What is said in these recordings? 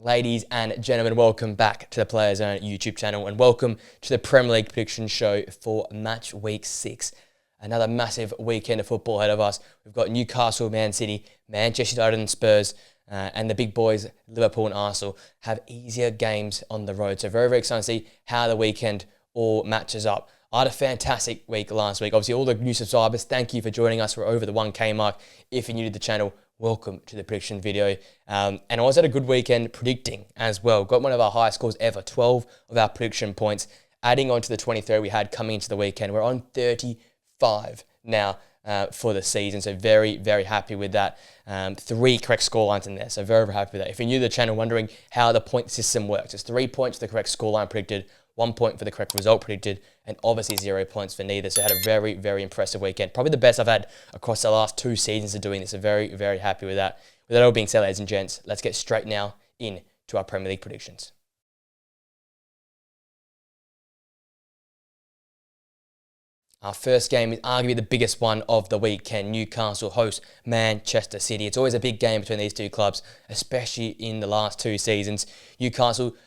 Ladies and gentlemen, welcome back to the Players Own YouTube channel and welcome to the Premier League prediction show for match week 6. Another massive weekend of football ahead of us. We've got Newcastle, Man City, Manchester United and Spurs, and the big boys, Liverpool and Arsenal, have easier games on the road. So very, very excited to see how the weekend all matches up. I had a fantastic week last week. Obviously, all the new subscribers, thank you for joining us. We're over the 1K mark. If you're new to the channel, welcome to the prediction video. And I also had a good weekend predicting as well. Got one of our highest scores ever, 12 of our prediction points. Adding on to the 23 we had coming into the weekend. We're on 35 now for the season. So very, very happy with that. 3 correct scorelines in there. So very, very happy with that. If you're new to the channel wondering how the point system works, it's 3 points for the correct scoreline predicted, 1 point for the correct result predicted, and obviously 0 points for neither. So I had a very, very impressive weekend. Probably the best I've had across the last 2 seasons of doing this. So very, very happy with that. With that all being said, ladies and gents, let's get straight now into our Premier League predictions. Our first game is arguably the biggest one of the weekend. Newcastle host Manchester City. It's always a big game between these two clubs, especially in the last 2 seasons. Newcastle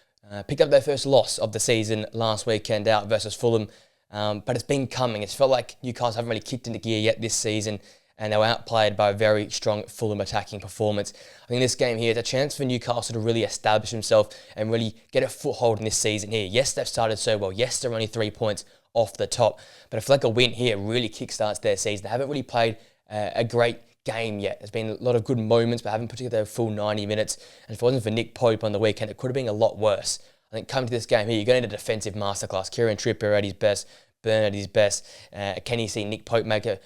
picked up their first loss of the season last weekend out versus Fulham, but it's been coming. It's felt like Newcastle haven't really kicked into gear yet this season, and they were outplayed by a very strong Fulham attacking performance. I think this game here is a chance for Newcastle to really establish himself and really get a foothold in this season here. Yes, they've started so well. Yes, they're only 3 points off the top, but I feel like a win here really kickstarts their season. They haven't really played a great game yet. There's been a lot of good moments, but haven't put together a full 90 minutes. And if it wasn't for Nick Pope on the weekend, it could have been a lot worse. I think coming to this game here, you're going to need a defensive masterclass. Kieran Trippier at his best, Burn at his best. Can you see Nick Pope make a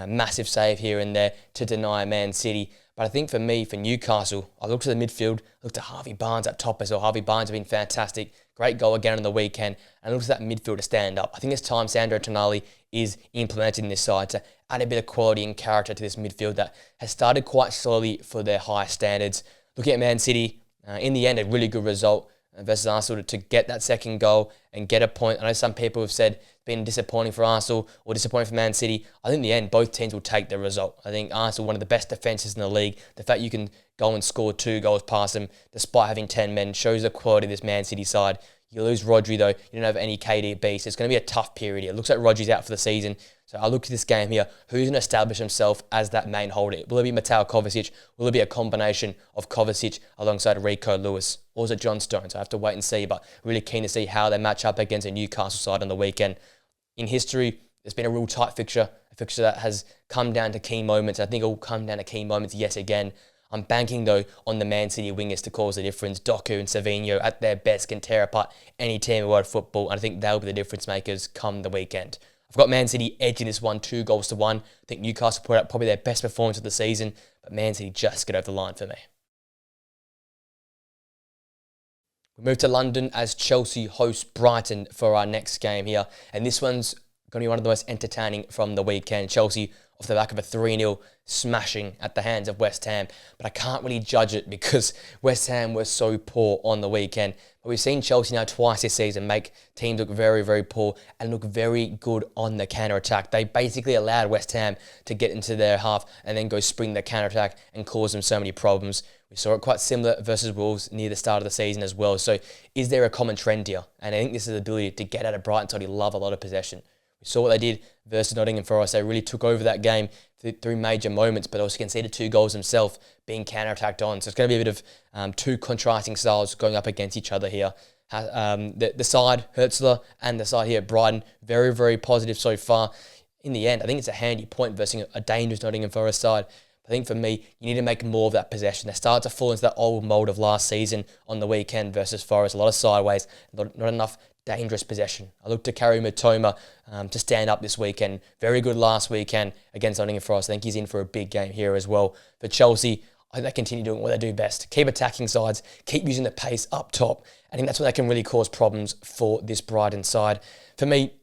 massive save here and there to deny Man City? But I think for me, for Newcastle, I looked at the midfield, looked at Harvey Barnes up top as well. Harvey Barnes has been fantastic. Great goal again on the weekend. And I looked at that midfield to stand up. I think it's time Sandro Tonali is implemented in this side to add a bit of quality and character to this midfield that has started quite slowly for their high standards. Looking at Man City, in the end, a really good result versus Arsenal to get that second goal and get a point. I know some people have said it's been disappointing for Arsenal or disappointing for Man City. I think in the end, both teams will take the result. I think Arsenal, one of the best defences in the league. The fact you can go and score 2 goals past them despite having 10 men shows the quality of this Man City side. You lose Rodri though, you don't have any KDB, so it's going to be a tough period here. It looks like Rodri's out for the season. So I look at this game here, who's going to establish himself as that main holder? Will it be Mateo Kovacic? Will it be a combination of Kovacic alongside Rico Lewis? Or is it John Stones? I have to wait and see, but really keen to see how they match up against a Newcastle side on the weekend. In history, there's been a real tight fixture, a fixture that has come down to key moments. I think it will come down to key moments yet again. I'm banking, though, on the Man City wingers to cause the difference. Doku and Savinho, at their best, can tear apart any team in world football, and I think they'll be the difference makers come the weekend. I've got Man City edging this one 2 goals to 1. I think Newcastle put out probably their best performance of the season, but Man City just get over the line for me. We move to London as Chelsea host Brighton for our next game here, and this one's going to be one of the most entertaining from the weekend. Chelsea off the back of a 3-0 smashing at the hands of West Ham. But I can't really judge it because West Ham were so poor on the weekend. But we've seen Chelsea now twice this season make teams look very, very poor and look very good on the counter-attack. They basically allowed West Ham to get into their half and then go spring the counter-attack and cause them so many problems. We saw it quite similar versus Wolves near the start of the season as well. So is there a common trend here? And I think this is the ability to get out of Brighton so they love a lot of possession. We saw what they did versus Nottingham Forest. They really took over that game through major moments, but also conceded 2 goals themselves being counter-attacked on. So it's going to be a bit of 2 contrasting styles going up against each other here. The side, Hertzler, and the side here, Brighton, very, very positive so far. In the end, I think it's a handy point versus a dangerous Nottingham Forest side. I think for me, you need to make more of that possession. They start to fall into that old mould of last season on the weekend versus Forest. A lot of sideways, not enough dangerous possession. I look to Karim Mitoma to stand up this weekend. Very good last weekend against Nottingham Forest. I think he's in for a big game here as well. For Chelsea, I think they continue doing what they do best. Keep attacking sides, keep using the pace up top. I think that's where they can really cause problems for this Brighton side. For me,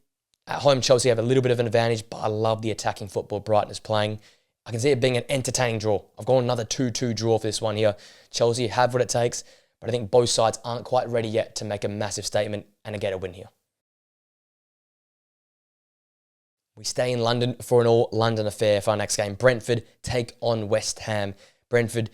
at home, Chelsea have a little bit of an advantage, but I love the attacking football Brighton is playing. I can see it being an entertaining draw. I've gone another 2-2 draw for this one here. Chelsea have what it takes, but I think both sides aren't quite ready yet to make a massive statement and get a win here. We stay in London for an all-London affair for our next game. Brentford take on West Ham. Brentford,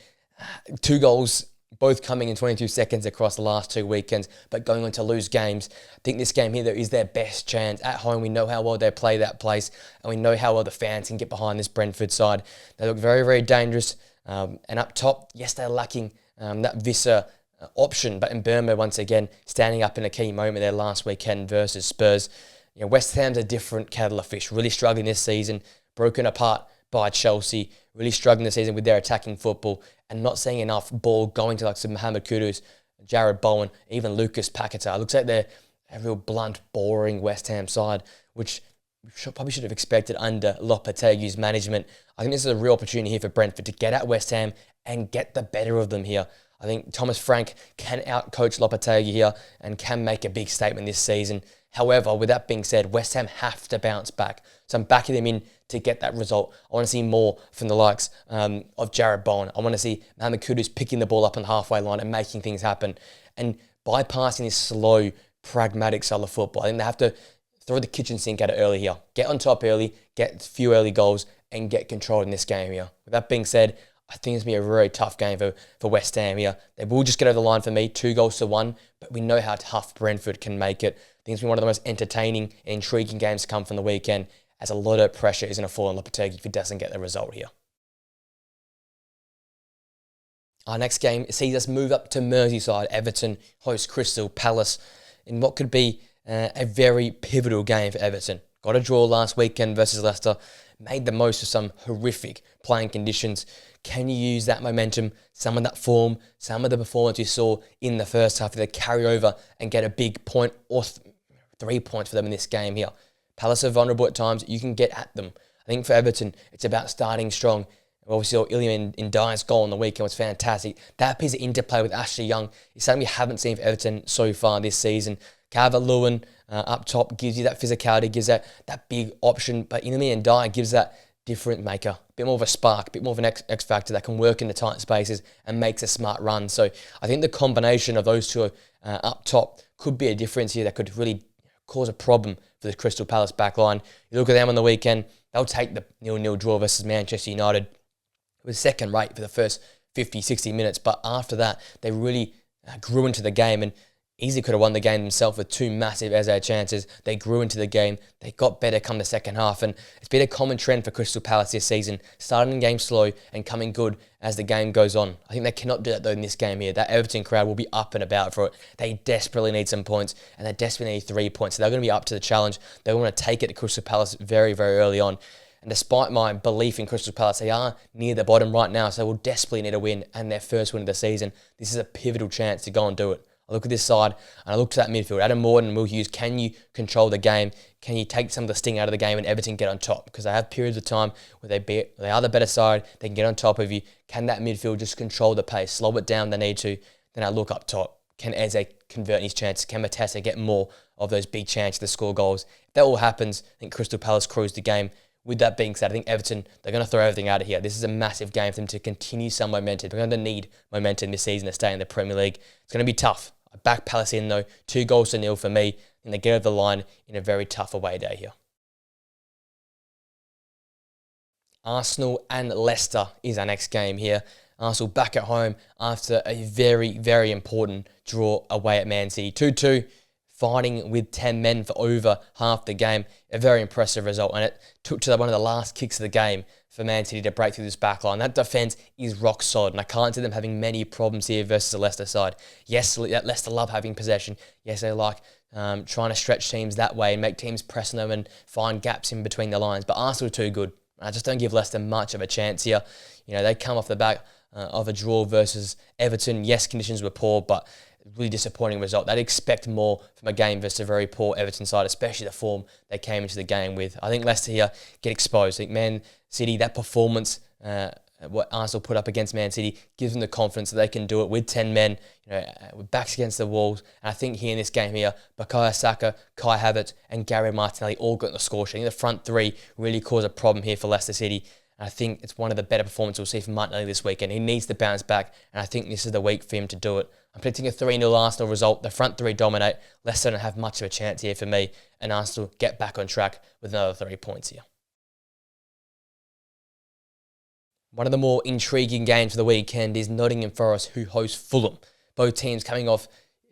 2 goals both coming in 22 seconds across the last 2 weekends, but going on to lose games. I think this game here, though, is their best chance. At home, we know how well they play that place, and we know how well the fans can get behind this Brentford side. They look very, very dangerous. And up top, yes, they're lacking that Visser option, but in Bournemouth, once again, standing up in a key moment there last weekend versus Spurs. West Ham's a different kettle of fish, really struggling this season, broken apart by Chelsea, really struggling this season with their attacking football and not seeing enough ball going to like some Mohamed Kudus, Jared Bowen, even Lucas Paquetá. It looks like they're a real blunt, boring West Ham side, which we probably should have expected under Lopetegui's management. I think this is a real opportunity here for Brentford to get at West Ham and get the better of them here. I think Thomas Frank can outcoach Lopetegui here and can make a big statement this season. However, with that being said, West Ham have to bounce back. So I'm backing them in to get that result. I want to see more from the likes of Jared Bowen. I want to see Mohamed Kudus picking the ball up on the halfway line and making things happen and bypassing this slow, pragmatic style of football. I think they have to throw the kitchen sink at it early here. Get on top early, get a few early goals, and get control in this game here. With that being said, I think it's going to be a very tough game for West Ham here. They will just get over the line for me, 2-1, but we know how tough Brentford can make it. I think it's been one of the most entertaining and intriguing games to come from the weekend, as a lot of pressure is going to fall on Lopetegui if he doesn't get the result here. Our next game sees us move up to Merseyside. Everton host Crystal Palace in what could be a very pivotal game for Everton. Got a draw last weekend versus Leicester, made the most of some horrific playing conditions. Can you use that momentum, some of that form, some of the performance you saw in the first half to carry over and get a big point or 3 points for them in this game here? Palace are vulnerable at times. You can get at them. I think for Everton, it's about starting strong. Obviously, Iliman Ndiaye's goal on the weekend was fantastic. That piece of interplay with Ashley Young is something we haven't seen for Everton so far this season. Calvert-Lewin up top gives you that physicality, gives that big option, but Iliman Ndiaye gives that different maker, a bit more of a spark, a bit more of an X factor that can work in the tight spaces and makes a smart run. So I think the combination of those two up top could be a difference here that could really cause a problem for the Crystal Palace backline. You look at them on the weekend, they'll take the 0-0 draw versus Manchester United. It was second rate for the first 50, 60 minutes, but after that, they really grew into the game and easily could have won the game themselves with 2 massive Eze chances. They grew into the game. They got better come the second half, and it's been a common trend for Crystal Palace this season, starting the game slow and coming good as the game goes on. I think they cannot do that though in this game here. That Everton crowd will be up and about for it. They desperately need some points, and they desperately need 3 points. So they're going to be up to the challenge. They want to take it to Crystal Palace very, very early on. And despite my belief in Crystal Palace, they are near the bottom right now, so they will desperately need a win and their first win of the season. This is a pivotal chance to go and do it. I look at this side and I look to that midfield. Adam Morton and Will Hughes, can you control the game? Can you take some of the sting out of the game and Everton get on top? Because they have periods of time where they are the better side, they can get on top of you. Can that midfield just control the pace, slow it down if they need to? Then I look up top. Can Eze convert his chances? Can Matessa get more of those big chances to score goals? If that all happens, I think Crystal Palace cruise the game. With that being said, I think Everton, they're going to throw everything out of here. This is a massive game for them to continue some momentum. They're going to need momentum this season to stay in the Premier League. It's going to be tough. I back Palace in though, 2-0 for me, and they get over the line in a very tough away day here. Arsenal and Leicester is our next game here. Arsenal back at home after a very, very important draw away at Man City. 2-2, fighting with 10 men for over half the game. A very impressive result, and it took to one of the last kicks of the game for Man City to break through this back line. That defence is rock solid, and I can't see them having many problems here versus the Leicester side. Yes, Leicester love having possession. Yes, they like trying to stretch teams that way and make teams press on them and find gaps in between the lines, but Arsenal are too good. I just don't give Leicester much of a chance here. They come off the back of a draw versus Everton. Yes, conditions were poor, but really disappointing result. They'd expect more from a game versus a very poor Everton side, especially the form they came into the game with. I think Leicester here get exposed. I think Man City, that performance, what Arsenal put up against Man City, gives them the confidence that they can do it with 10 men, with backs against the walls. And I think here in this game here, Bukayo Saka, Kai Havertz, and Gary Martinelli all got in the score sheet. I think the front three really cause a problem here for Leicester City. And I think it's one of the better performances we'll see from Martinelli this weekend. He needs to bounce back, and I think this is the week for him to do it. I'm predicting a 3-0 Arsenal result. The front three dominate. Leicester don't have much of a chance here for me, and Arsenal get back on track with another 3 points here. One of the more intriguing games for the weekend is Nottingham Forest, who host Fulham. Both teams coming off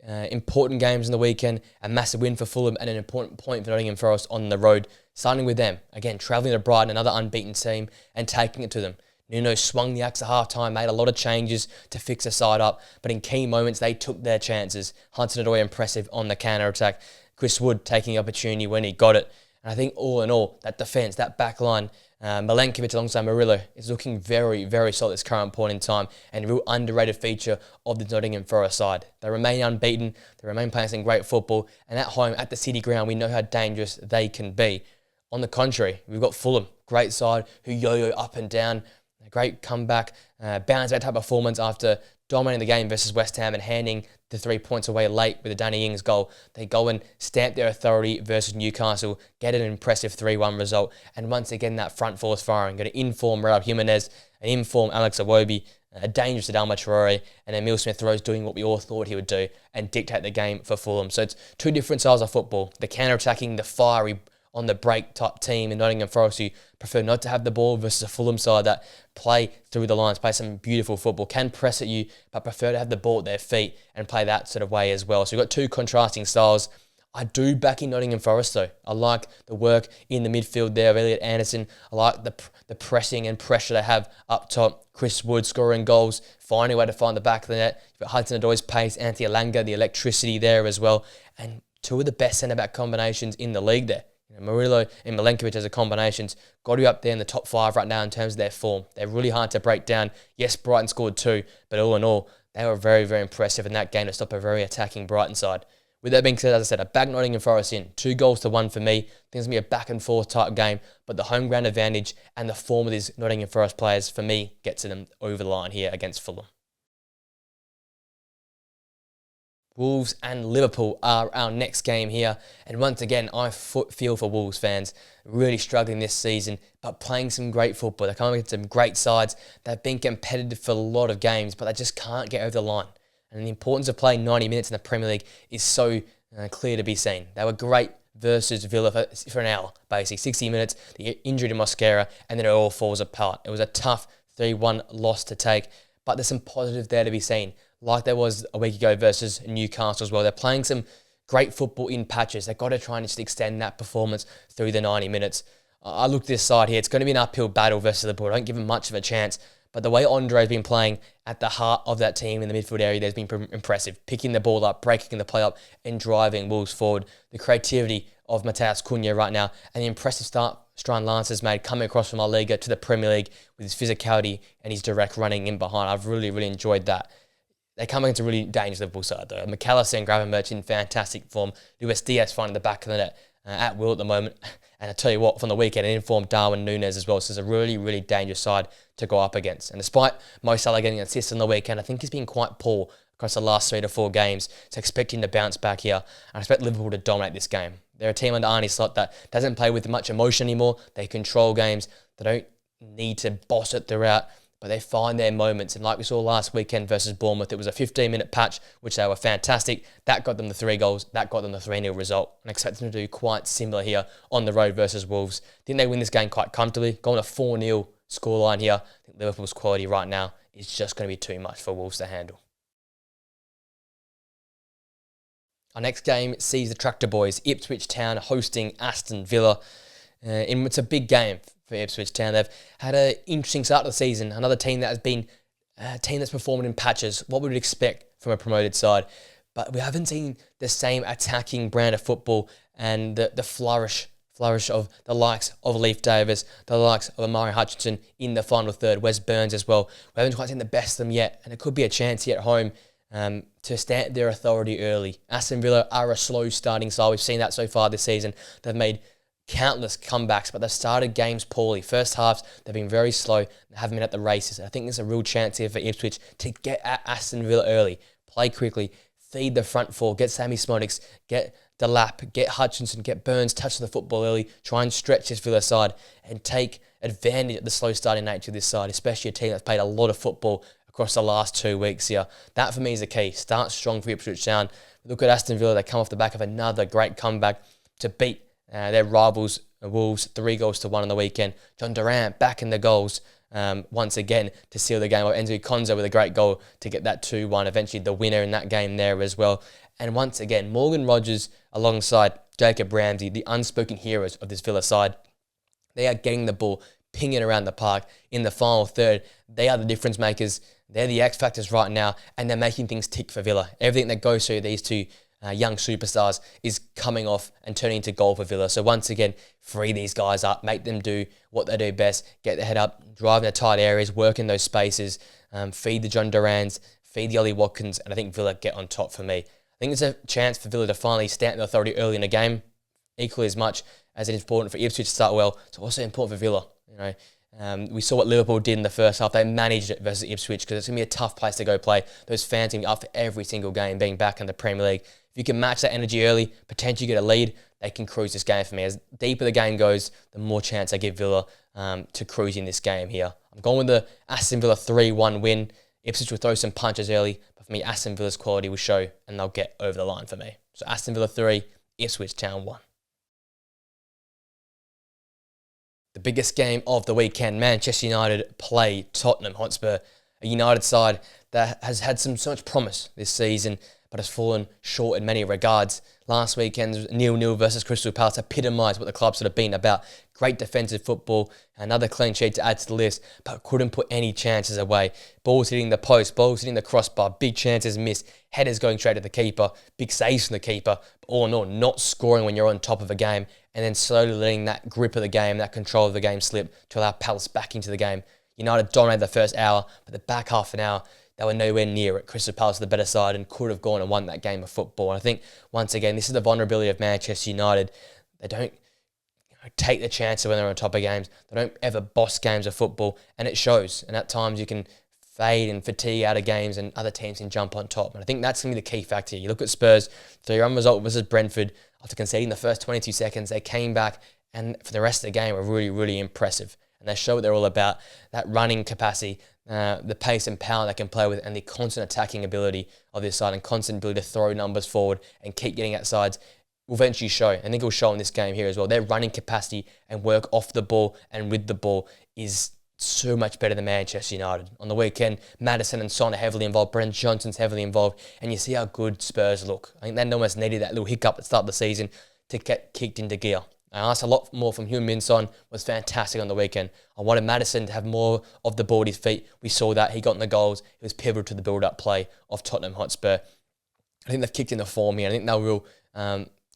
important games in the weekend, a massive win for Fulham and an important point for Nottingham Forest on the road. Starting with them, again, travelling to Brighton, another unbeaten team, and taking it to them. Nuno swung the axe at half-time, made a lot of changes to fix the side up, but in key moments, they took their chances. Hudson-Odoi impressive on the counter-attack. Chris Wood taking the opportunity when he got it. And I think all in all, that defence, that back line, Milenkovic alongside Murillo is looking very, very solid at this current point in time and a real underrated feature of the Nottingham Forest side. They remain unbeaten, they remain playing some great football, and at home, at the City ground, we know how dangerous they can be. On the contrary, we've got Fulham, great side, who yo-yo up and down, a great comeback, bounce back type performance after dominating the game versus West Ham and handing the 3 points away late with the Danny Ings goal. They go and stamp their authority versus Newcastle, get an impressive 3-1 result, and once again that front four is firing. Got an in-form Raul Jimenez, an in-form Alex Iwobi, a dangerous Adama Traore, and Emile Smith-Rowe doing what we all thought he would do and dictate the game for Fulham. So it's two different styles of football. The counter-attacking, the fiery, on the break type team in Nottingham Forest who prefer not to have the ball versus a Fulham side that play through the lines, play some beautiful football, can press at you, but prefer to have the ball at their feet and play that sort of way as well. So we've got two contrasting styles. I do back in Nottingham Forest though. I like the work in the midfield there of Elliot Anderson. I like the pressing and pressure they have up top. Chris Wood scoring goals, finding a way to find the back of the net. You've got Hudson-Odoi's pace, Anthony Alanga, the electricity there as well. And two of the best centre-back combinations in the league there. Murillo and Milenkovic as a combinations got you up there in the top 5 right now in terms of their form. They're really hard to break down. Yes, Brighton scored 2, but all in all, they were very, very impressive in that game to stop a very attacking Brighton side. With that being said, as I said, I back Nottingham Forest in. 2-1 for me. I think it's going to be a back and forth type game, but the home ground advantage and the form of these Nottingham Forest players, for me, gets them over the line here against Fulham. Wolves and Liverpool are our next game here. And once again, I feel for Wolves fans. Really struggling this season, but playing some great football. They're coming against some great sides. They've been competitive for a lot of games, but they just can't get over the line. And the importance of playing 90 minutes in the Premier League is so clear to be seen. They were great versus Villa for an hour, basically. 60 minutes, the injury to Mosquera, and then it all falls apart. It was a tough 3-1 loss to take, but there's some positive there to be seen. Like there was a week ago versus Newcastle as well. They're playing some great football in patches. They've got to try and just extend that performance through the 90 minutes. I look at this side here. It's going to be an uphill battle versus Liverpool. I don't give them much of a chance. But the way Andre's been playing at the heart of that team in the midfield area, there's been impressive. Picking the ball up, breaking the play up, and driving Wolves forward. The creativity of Mateus Cunha right now, and the impressive start Strand Lance has made coming across from La Liga to the Premier League with his physicality and his direct running in behind. I've really, really enjoyed that. They come against a really dangerous Liverpool side though. McAllister and Gravenberch in fantastic form. Luis Diaz finding the back of the net at will at the moment. And I tell you what, from the weekend, an informed Darwin Núñez as well. So it's a really, really dangerous side to go up against. And despite Mo Salah getting an assist on the weekend, I think he's been quite poor across the last 3 to 4 games. So expecting to bounce back here. And I expect Liverpool to dominate this game. They're a team under Arne Slot that doesn't play with much emotion anymore. They control games. They don't need to boss it throughout, but they find their moments. And like we saw last weekend versus Bournemouth, it was a 15-minute patch, which they were fantastic. That got them the 3 goals. That got them the 3-0 result. And I expect them to do quite similar here on the road versus Wolves. I think they win this game quite comfortably. Going a 4-0 scoreline here. I think Liverpool's quality right now is just going to be too much for Wolves to handle. Our next game sees the Tractor Boys, Ipswich Town, hosting Aston Villa. It's a big game for Ipswich Town. They've had an interesting start to the season. Another team that has been a team that's performed in patches. What we would expect from a promoted side. But we haven't seen the same attacking brand of football and the flourish of the likes of Leif Davis, the likes of Amari Hutchinson in the final third, Wes Burns as well. We haven't quite seen the best of them yet, and it could be a chance here at home to stamp their authority early. Aston Villa are a slow starting side. We've seen that so far this season. They've made countless comebacks, but they've started games poorly. First halves, they've been very slow and haven't been at the races. I think there's a real chance here for Ipswich to get at Aston Villa early, play quickly, feed the front four, get Sammy Smodics, get Delap, get Hutchinson, get Burns, touch the football early, try and stretch this Villa side and take advantage of the slow starting nature of this side, especially a team that's played a lot of football across the last 2 weeks here. That for me is the key. Start strong for Ipswich Town. Look at Aston Villa. They come off the back of another great comeback to beat their rivals, Wolves, 3-1 on the weekend. John Durant back in the goals. once again to seal the game. Enzo Konza with a great goal to get that 2-1, eventually the winner in that game there as well. And once again, Morgan Rogers alongside Jacob Ramsey, the unspoken heroes of this Villa side. They are getting the ball, pinging around the park in the final third. They are the difference makers. They're the X factors right now, and they're making things tick for Villa. Everything that goes through these two young superstars is coming off and turning into goal for Villa. So once again, free these guys up, make them do what they do best, get their head up, drive in the tight areas, work in those spaces, feed the John Durans, feed the Ollie Watkins, and I think Villa get on top for me. I think it's a chance for Villa to finally stamp the authority early in the game, equally as much as it is important for Ipswich to start well. It's also important for Villa. We saw what Liverpool did in the first half. They managed it versus Ipswich because it's going to be a tough place to go play. Those fans are going to be up for every single game being back in the Premier League. If you can match that energy early, potentially get a lead, they can cruise this game for me. As deeper the game goes, the more chance I give Villa to cruise in this game here. I'm going with the Aston Villa 3-1 win. Ipswich will throw some punches early, but for me, Aston Villa's quality will show and they'll get over the line for me. So Aston Villa 3, Ipswich Town 1. The biggest game of the weekend, Manchester United play Tottenham Hotspur, a United side that has had so much promise this season, but has fallen short in many regards. Last weekend's 0-0 versus Crystal Palace epitomised what the club's sort of been about. Great defensive football, another clean sheet to add to the list, but couldn't put any chances away. Balls hitting the post, balls hitting the crossbar, big chances missed, headers going straight at the keeper, big saves from the keeper, but all in all, not scoring when you're on top of a game, and then slowly letting that grip of the game, that control of the game slip to allow Palace back into the game. United dominated the first hour, but the back half an hour, they were nowhere near it. Crystal Palace the better side and could have gone and won that game of football. And I think, once again, this is the vulnerability of Manchester United. They don't take the chances when they're on top of games. They don't ever boss games of football, and it shows. And at times you can fade and fatigue out of games and other teams can jump on top. And I think that's going to be the key factor. You look at Spurs, 3-1 result versus Brentford. After conceding the first 22 seconds, they came back and for the rest of the game were really, really impressive. And they show what they're all about, that running capacity, the pace and power they can play with, and the constant attacking ability of this side and constant ability to throw numbers forward and keep getting at sides will eventually show. I think it will show in this game here as well. Their running capacity and work off the ball and with the ball is so much better than Manchester United. On the weekend, Maddison and Son are heavily involved. Brent Johnson's heavily involved. And you see how good Spurs look. I think they almost needed that little hiccup at the start of the season to get kicked into gear. I asked a lot more from Heung-min Son, was fantastic on the weekend. I wanted Maddison to have more of the ball at his feet. We saw that. He got in the goals. He was pivotal to the build-up play of Tottenham Hotspur. I think they've kicked in the form here. I think they'll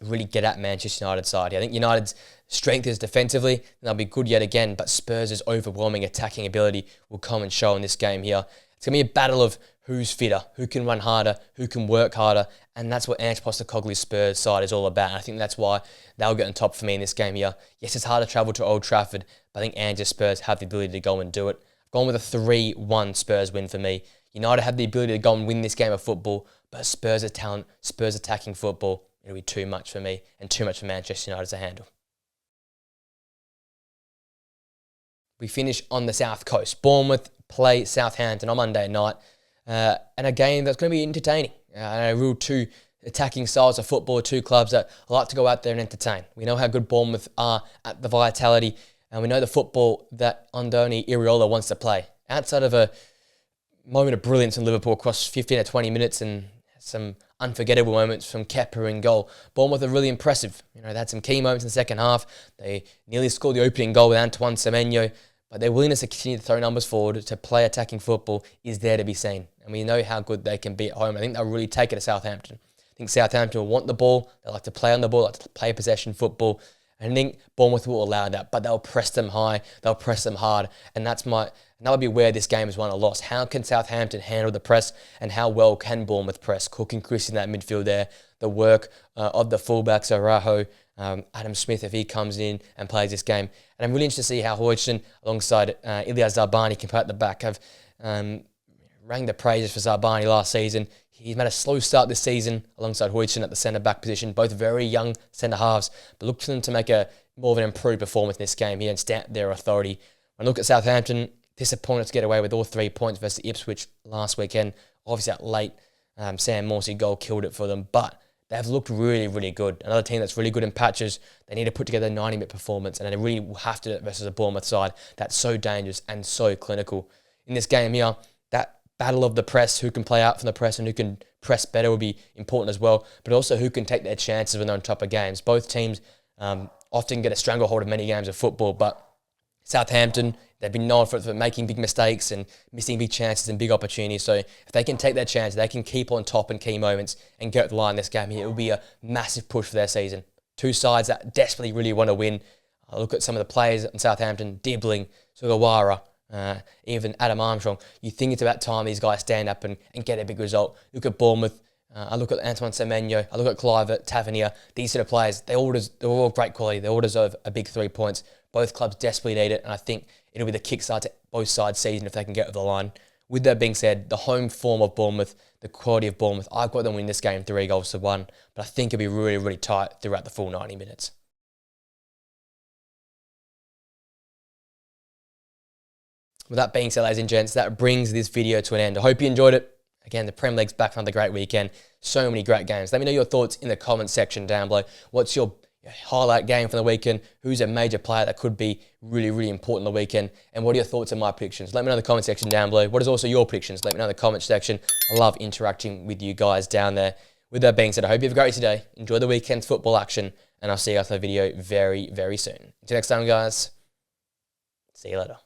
really get at Manchester United's side here. I think United's strength is defensively, and they'll be good yet again, but Spurs' overwhelming attacking ability will come and show in this game here. It's going to be a battle of who's fitter, who can run harder, who can work harder, and that's what Ange Postecoglou's Spurs side is all about. And I think that's why they'll get on top for me in this game here. Yes, it's hard to travel to Old Trafford, but I think Ange's Spurs have the ability to go and do it. I've gone with a 3-1 Spurs win for me. United have the ability to go and win this game of football, but Spurs' talent, Spurs attacking football, it'll be too much for me and too much for Manchester United to handle. We finish on the South Coast. Bournemouth play Southampton on Monday night. And a game that's going to be entertaining. A real two attacking styles of football, two clubs that like to go out there and entertain. We know how good Bournemouth are at the vitality, and we know the football that Andoni Iraola wants to play. Outside of a moment of brilliance in Liverpool across 15 or 20 minutes and some unforgettable moments from Kepa in goal, Bournemouth are really impressive. They had some key moments in the second half. They nearly scored the opening goal with Antoine Semenyo, but their willingness to continue to throw numbers forward, to play attacking football, is there to be seen. And we know how good they can be at home. I think they'll really take it to Southampton. I think Southampton will want the ball. They like to play on the ball, like to play possession football. And I think Bournemouth will allow that, but they'll press them high. They'll press them hard. And that would be where this game is won or lost. How can Southampton handle the press, and how well can Bournemouth press? Cook and Chris in that midfield there. The work of the fullbacks, Araho, Adam Smith, if he comes in and plays this game. And I'm really interested to see how Hodgson, alongside Ilya Zarbani, can play at the back. Have rang the praises for Zarbani last season. He's made a slow start this season alongside Hodgson at the centre-back position, both very young centre-halves, but look for them to make a more of an improved performance in this game here and stamp their authority. When I look at Southampton, disappointed to get away with all 3 points versus Ipswich last weekend. Obviously, that late Sam Morsey goal killed it for them, but they've looked really, really good. Another team that's really good in patches. They need to put together a 90-minute performance, and they really have to versus a Bournemouth side that's so dangerous and so clinical. In this game here, that battle of the press, who can play out from the press and who can press better will be important as well, but also who can take their chances when they're on top of games. Both teams often get a stranglehold of many games of football, but Southampton, they've been known for making big mistakes and missing big chances and big opportunities. So if they can take their chance, they can keep on top in key moments and get the line this game here, it will be a massive push for their season. Two sides that desperately really want to win. I look at some of the players in Southampton, Dibbling, Sugawara, even Adam Armstrong. You think it's about time these guys stand up and get a big result. Look at Bournemouth. I look at Antoine Semenyo. I look at Clive Tavernier. These sort of players, they're all great quality. They all deserve a big 3 points. Both clubs desperately need it, and I think it'll be the kickstart to both sides' season if they can get over the line. With that being said, the home form of Bournemouth, the quality of Bournemouth, I've got them win this game 3-1, but I think it'll be really, really tight throughout the full 90 minutes. With that being said, ladies and gents, that brings this video to an end. I hope you enjoyed it. Again, the Premier League's back for another great weekend. So many great games. Let me know your thoughts in the comment section down below. What's your highlight game from the weekend? Who's a major player that could be really, really important on the weekend? And what are your thoughts on my predictions? Let me know in the comment section down below. What is also your predictions? Let me know in the comment section. I love interacting with you guys down there. With that being said, I hope you have a great day. Enjoy the weekend's football action, and I'll see you after the video very, very soon. Until next time, guys. See you later.